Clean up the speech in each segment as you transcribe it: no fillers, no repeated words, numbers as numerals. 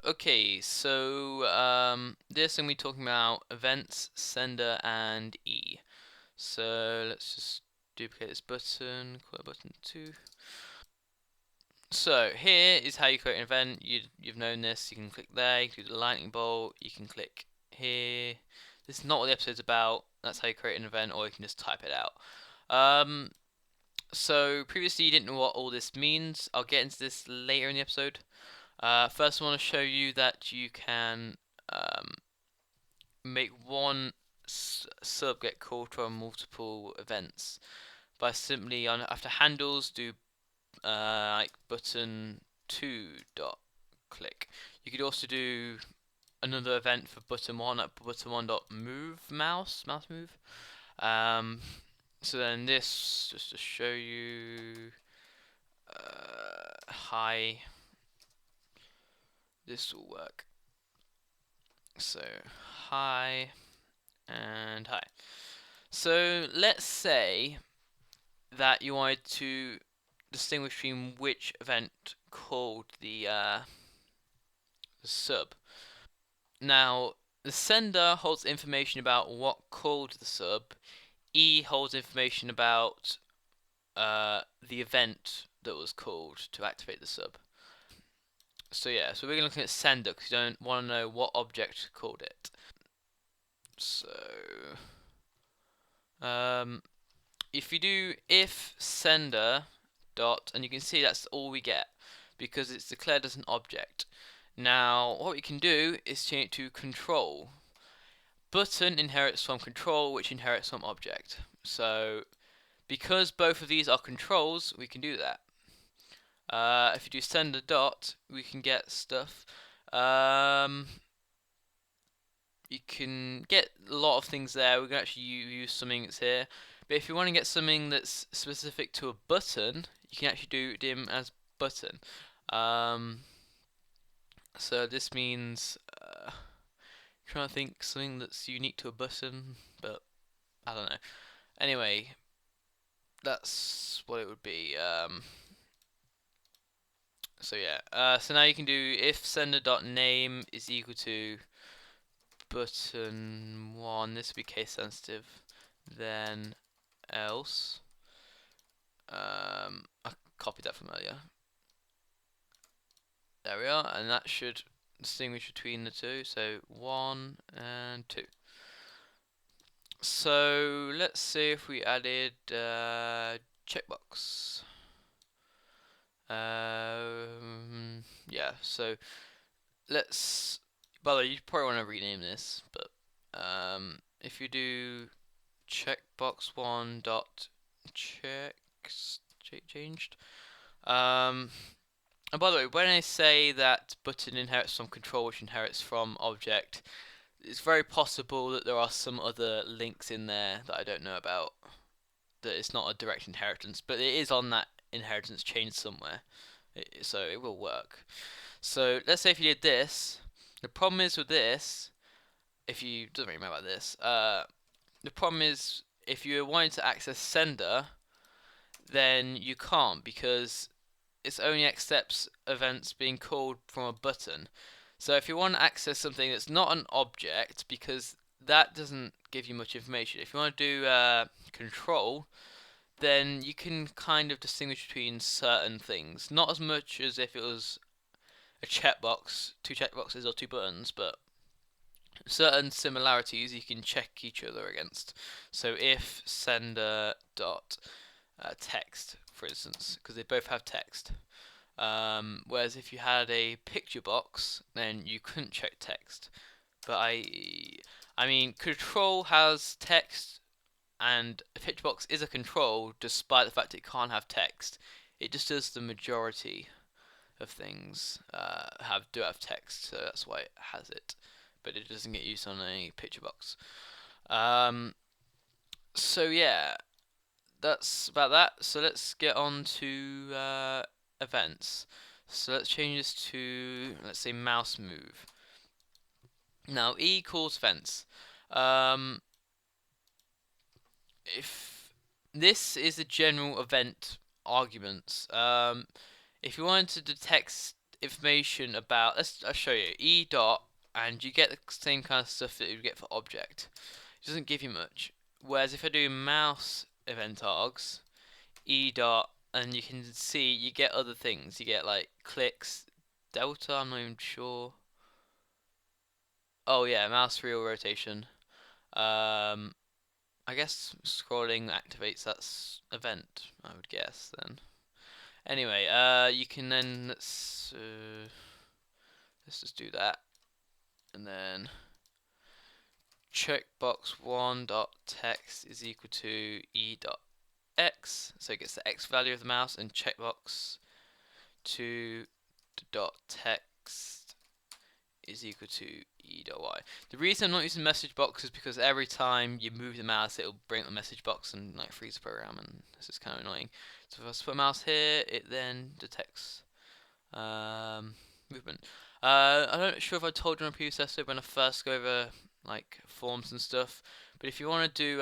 Okay, so this I'm going to be talking about events, sender, and E. So let's just duplicate this button, call it button 2. So here is how you create an event. You've known this. You can click there, you can do the lightning bolt, you can click here. This is not what the episode's about. That's how you create an event, or you can just type it out. So previously you didn't know what all this means. I'll get into this later in the episode. First I want to show you that you can um, make one sub get called from multiple events by simply on after handles do like button 2 dot click. You could also do another event for button 1 at button 1 dot move mouse move. Um, so then this just to show you hi, this will work. So hi and hi. So let's say that you wanted to distinguish between which event called the sub. Now, the sender holds information about what called the sub. E holds information about the event that was called to activate the sub. So yeah, so we're looking at sender because you don't want to know what object called it. So um, if you do if sender dot, and you can see that's all we get because it's declared as an object. Now what we can do is change it to control. Button inherits from control, which inherits from object. So because both of these are controls, we can do that. If you do sender dot, we can get stuff. You can get a lot of things there. We can actually use something that's here. But if you want to get something that's specific to a button, you can actually do dim as button. Um, so this means trying to think something that's unique to a button, but I don't know. Anyway, that's what it would be. So yeah. So now you can do if sender.name is equal to button 1. This would be case sensitive. Then else. I copied that from earlier. There we are, and that should distinguish between the two. So 1 and 2. So let's see if we added checkbox. Yeah, so let's. By the way, you probably want to rename this, but if you do checkbox one dot checks changed. And by the way, when I say that button inherits from control, which inherits from object, it's very possible that there are some other links in there that I don't know about. That it's not a direct inheritance, but it is on that inheritance chain somewhere, so it will work. So let's say if you did this, the problem is with this, if you doesn't really matter about this, the problem is if you're wanting to access sender, then you can't because it only accepts events being called from a button. So if you want to access something that's not an object, because that doesn't give you much information. If you want to do control, then you can kind of distinguish between certain things. Not as much as if it was a checkbox, two checkboxes or two buttons, but certain similarities you can check each other against. So if sender dot text, for instance, because they both have text. Whereas if you had a picture box, then you couldn't check text. But I mean, control has text, and a picture box is a control, despite the fact it can't have text. It just does the majority of things do have text, so that's why it has it. But it doesn't get used on a picture box. Um, so yeah, that's about that. So let's get on to events. So let's change this to, let's say, mouse move. Now E calls events. Um, if this is a general event arguments, if you wanted to detect information about, I'll show you, e dot, and you get the same kind of stuff that you get for object. It doesn't give you much. Whereas if I do mouse event args, e dot, and you can see you get other things. You get like clicks, delta, I'm not even sure. Oh yeah, mouse wheel rotation. I guess scrolling activates that event, I would guess then. Anyway, you can then let's just do that, and then checkbox 1.text is equal to e dot x, so it gets the x value of the mouse, and checkbox 2.text is equal to e.y. The reason I'm not using message box is because every time you move the mouse, it'll bring up the message box and like freeze the program, and this is kind of annoying. So if I put a mouse here, it then detects movement. I'm not sure if I told you on a previous episode when I first go over like forms and stuff, but if you want to do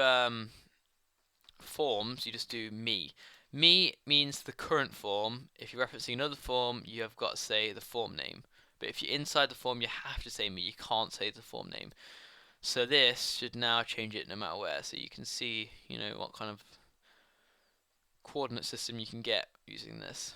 forms, you just do me. Me means the current form. If you're referencing another form, you have got to say the form name. But if you're inside the form, you have to say me. You can't say the form name. So this should now change it no matter where. So you can see, what kind of coordinate system you can get using this.